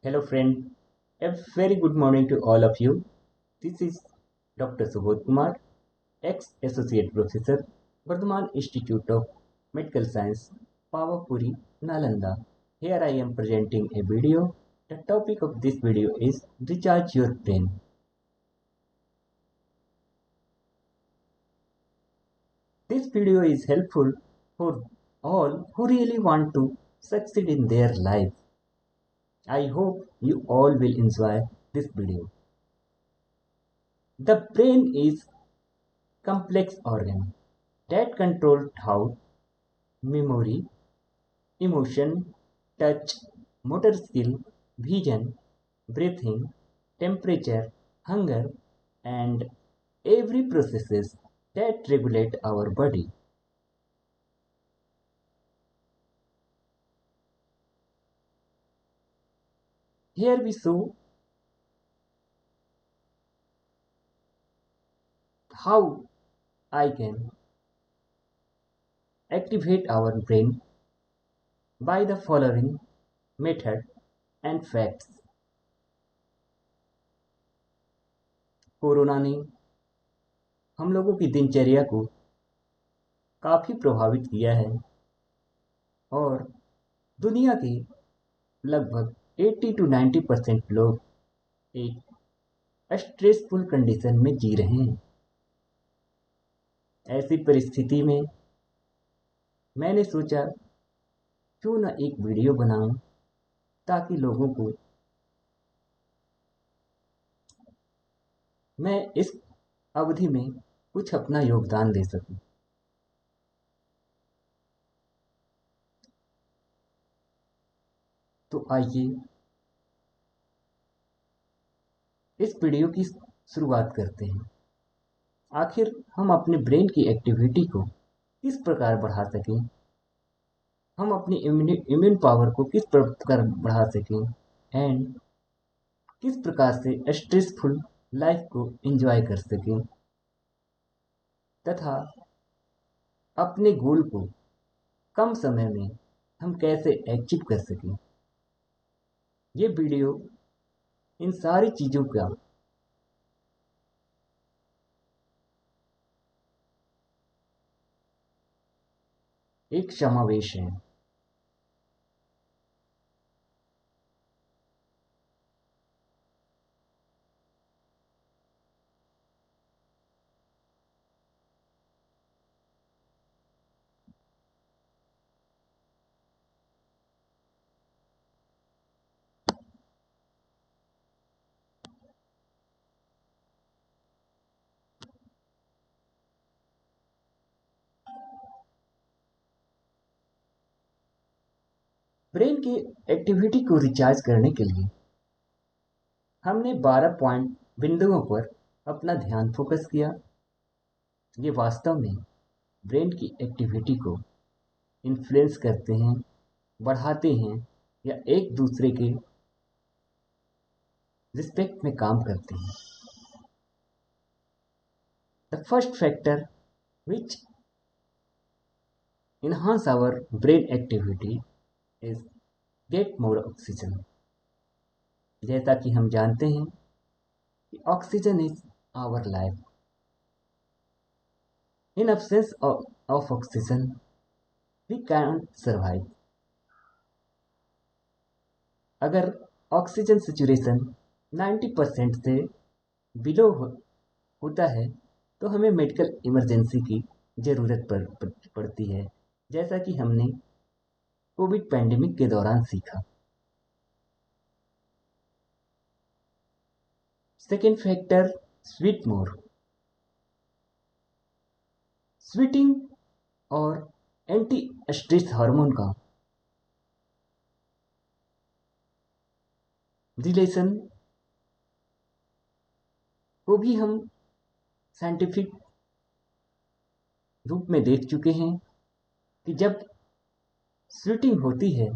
Hello, friend. A very good morning to all of you. This is Dr. Subodh Kumar, ex-associate professor, Bardhaman Institute of Medical Science, Pavapuri, Nalanda. Here I am presenting a video. The topic of this video is Recharge Your Brain. This video is helpful for all who really want to succeed in their life. I hope you all will enjoy this video. The brain is complex organ that control thought, memory, emotion, touch, motor skill, vision, breathing, temperature, hunger, and every processes that regulate our body. Here we show how I can activate our brain by the following method and facts. Corona ने हम लोगों की दिनचर्या को काफ़ी प्रभावित किया है और दुनिया के लगभग 80 to 90% लोग एक स्ट्रेसफुल कंडीशन में जी रहे हैं। ऐसी परिस्थिति में मैंने सोचा क्यों ना एक वीडियो बनाऊं ताकि लोगों को मैं इस अवधि में कुछ अपना योगदान दे सकूं। तो आइए इस वीडियो की शुरुआत करते हैं। आखिर हम अपने ब्रेन की एक्टिविटी को किस प्रकार बढ़ा सकें, हम अपनी इम्यून पावर को किस प्रकार बढ़ा सकें एंड किस प्रकार से स्ट्रेसफुल लाइफ को एंजॉय कर सकें तथा अपने गोल को कम समय में हम कैसे अचीव कर सकें। ये वीडियो इन सारी चीज़ों का एक समावेश है। ब्रेन की एक्टिविटी को रिचार्ज करने के लिए हमने 12 पॉइंट बिंदुओं पर अपना ध्यान फोकस किया। ये वास्तव में ब्रेन की एक्टिविटी को इन्फ्लुएंस करते हैं, बढ़ाते हैं या एक दूसरे के रिस्पेक्ट में काम करते हैं। The first factor which enhance our brain activity is get more oxygen। जैसा कि हम जानते हैं कि oxygen is our life. In absence of oxygen we can't survive। अगर ऑक्सीजन सेचुरेशन 90% से बिलो होता है तो हमें मेडिकल इमरजेंसी की ज़रूरत पड़ती है, जैसा कि हमने कोविड पैंडेमिक के दौरान सीखा। सेकेंड फैक्टर स्वीट मोर। स्वीटिंग और एंटी स्ट्रेस हार्मोन का रिलेशन को भी हम साइंटिफिक रूप में देख चुके हैं कि जब स्वीटिंग होती है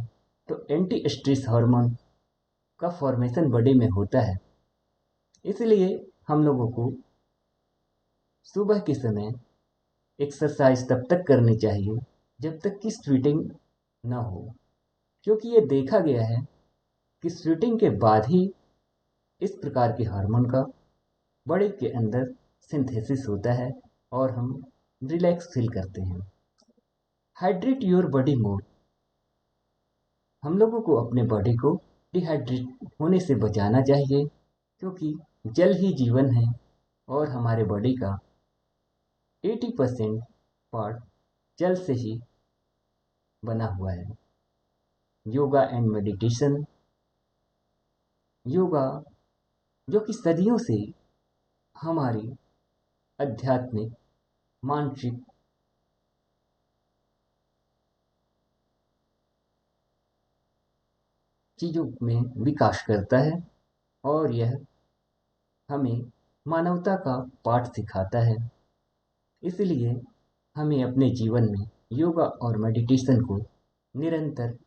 तो एंटी स्ट्रेस हार्मोन का फॉर्मेशन बॉडी में होता है। इसलिए हम लोगों को सुबह के समय एक्सरसाइज तब तक करनी चाहिए जब तक कि स्वीटिंग ना हो, क्योंकि ये देखा गया है कि स्वेटिंग के बाद ही इस प्रकार के हार्मोन का बॉडी के अंदर सिंथेसिस होता है और हम रिलैक्स फील करते हैं। Hydrate your body more. हम लोगों को अपने बॉडी को डिहाइड्रेट होने से बचाना चाहिए, क्योंकि जल ही जीवन है और हमारे बॉडी का 80% पार्ट जल से ही बना हुआ है। Yoga and meditation. योगा जो कि सदियों से हमारी आध्यात्मिक, मानसिक चीज़ों में विकास करता है और यह हमें मानवता का पाठ सिखाता है। इसलिए हमें अपने जीवन में योगा और मेडिटेशन को निरंतर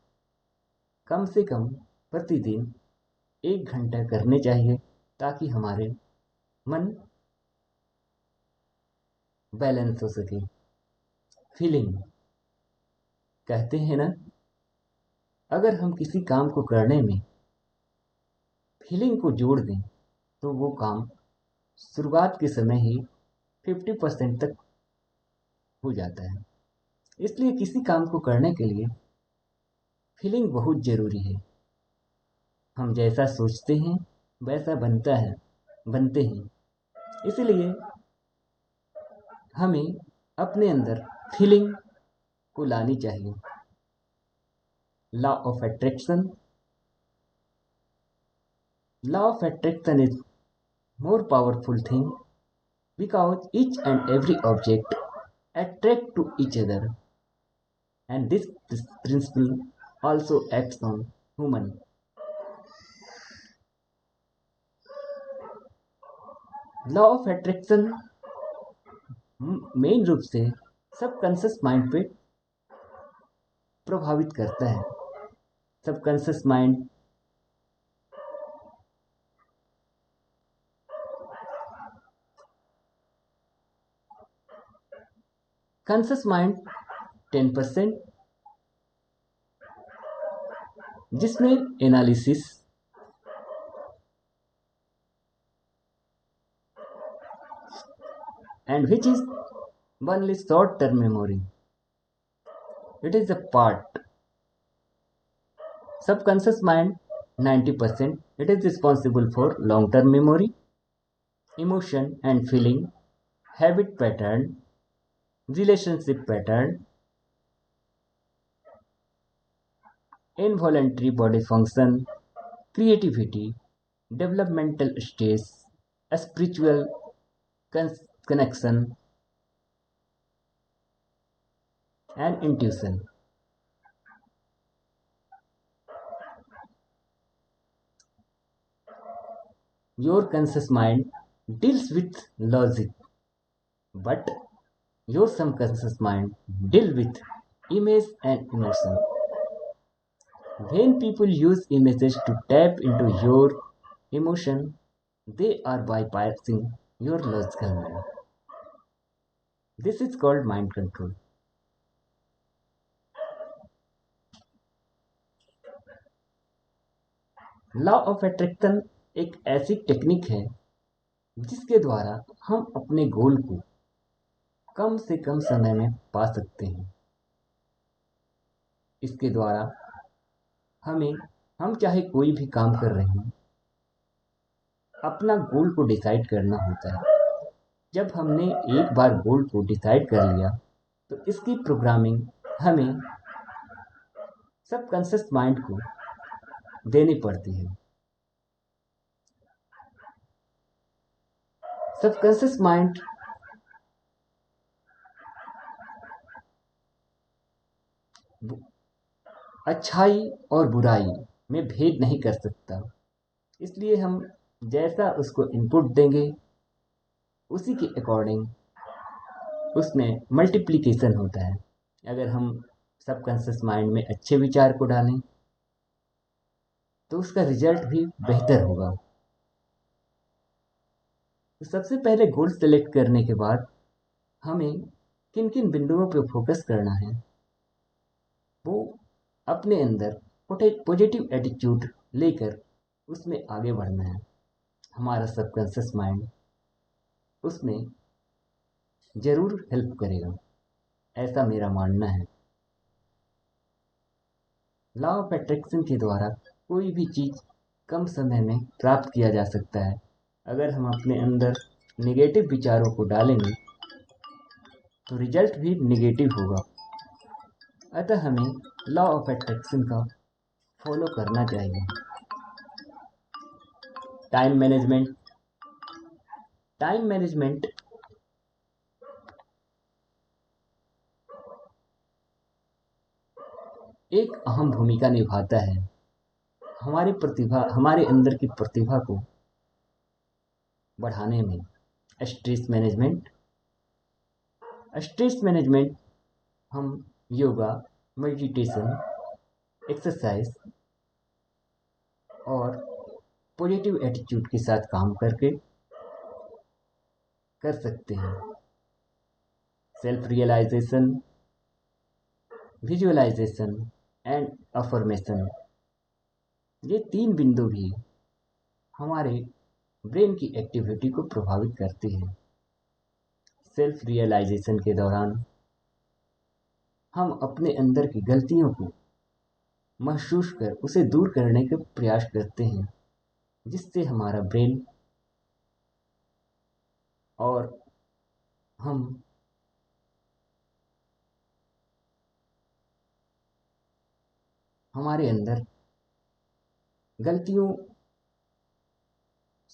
कम से कम प्रतिदिन 1 घंटा करने चाहिए, ताकि हमारे मन बैलेंस हो सके। फीलिंग कहते हैं ना, अगर हम किसी काम को करने में फीलिंग को जोड़ दें तो वो काम शुरुआत के समय ही 50% तक हो जाता है। इसलिए किसी काम को करने के लिए फीलिंग बहुत ज़रूरी है। हम जैसा सोचते हैं वैसा बनते हैं। इसलिए हमें अपने अंदर फीलिंग को लानी चाहिए। Law of attraction. Law of attraction is more powerful thing because each and every object attract to each other, and this principle also acts on human. Law of attraction main रूप से subconscious mind पे प्रभावित करता है। Subconscious mind conscious mind 10%, जिसमें analysis, and which is only short term memory. It is a part. Subconscious mind 90%. It is responsible for long term memory, emotion and feeling, habit pattern, relationship pattern, involuntary body function, creativity, developmental stage, a spiritual connection, and intuition. Your conscious mind deals with logic, but your subconscious mind deals with image and emotion. When people use images to tap into your emotion, they are bypassing your logical mind. This is called mind control. Law of attraction एक ऐसी technique है जिसके द्वारा हम अपने गोल को कम से कम समय में पा सकते हैं। इसके द्वारा हम चाहे कोई भी काम कर रहे हैं, अपना गोल को डिसाइड करना होता है। जब हमने एक बार गोल को डिसाइड कर लिया तो इसकी प्रोग्रामिंग हमें सबकॉन्शियस माइंड को देनी पड़ती है। सबकॉन्शियस माइंड अच्छाई और बुराई में भेद नहीं कर सकता, इसलिए हम जैसा उसको इनपुट देंगे उसी के अकॉर्डिंग उसमें मल्टीप्लिकेशन होता है। अगर हम सबकॉन्शियस माइंड में अच्छे विचार को डालें तो उसका रिजल्ट भी बेहतर होगा। तो सबसे पहले गोल सेलेक्ट करने के बाद हमें किन किन बिंदुओं पर फोकस करना है, वो अपने अंदर पॉजिटिव एटीट्यूड लेकर उसमें आगे बढ़ना है। हमारा सबकॉन्शियस माइंड उसमें ज़रूर हेल्प करेगा, ऐसा मेरा मानना है। लॉ ऑफ अट्रैक्शन के द्वारा कोई भी चीज़ कम समय में प्राप्त किया जा सकता है। अगर हम अपने अंदर नेगेटिव विचारों को डालेंगे तो रिजल्ट भी नेगेटिव होगा। अतः हमें लॉ ऑफ अट्रैक्शन का फॉलो करना चाहिए। Time management. टाइम मैनेजमेंट एक अहम भूमिका निभाता है हमारे अंदर की प्रतिभा को बढ़ाने में। Stress management. स्ट्रेस मैनेजमेंट हम योगा, मेडिटेशन, एक्सरसाइज और पॉजिटिव एटीट्यूड के साथ काम करके कर सकते हैं। Self realisation, visualisation and affirmation, ये तीन बिंदु भी हमारे ब्रेन की एक्टिविटी को प्रभावित करते हैं। सेल्फ रियलाइजेशन के दौरान हम अपने अंदर की गलतियों को महसूस कर उसे दूर करने का प्रयास करते हैं, जिससे हमारा ब्रेन और हम हमारे अंदर गलतियों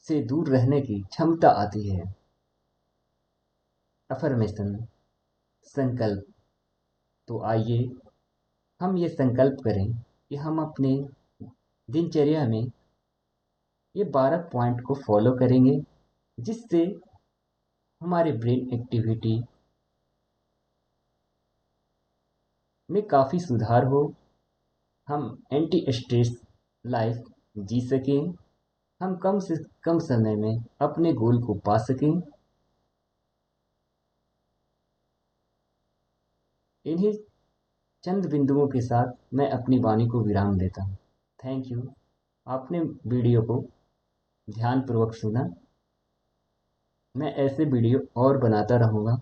से दूर रहने की क्षमता आती है। अफर्मेशन, संकल्प। तो आइए हम ये संकल्प करें कि हम अपने दिनचर्या में ये 12 पॉइंट को फॉलो करेंगे, जिससे हमारे ब्रेन एक्टिविटी में काफ़ी सुधार हो, हम एंटी स्ट्रेस लाइफ जी सकें, हम कम से कम समय में अपने गोल को पा सकें। इन्हीं चंद बिंदुओं के साथ मैं अपनी वाणी को विराम देता हूँ। Thank you. आपने वीडियो को ध्यानपूर्वक सुना। मैं ऐसे वीडियो और बनाता रहूँगा।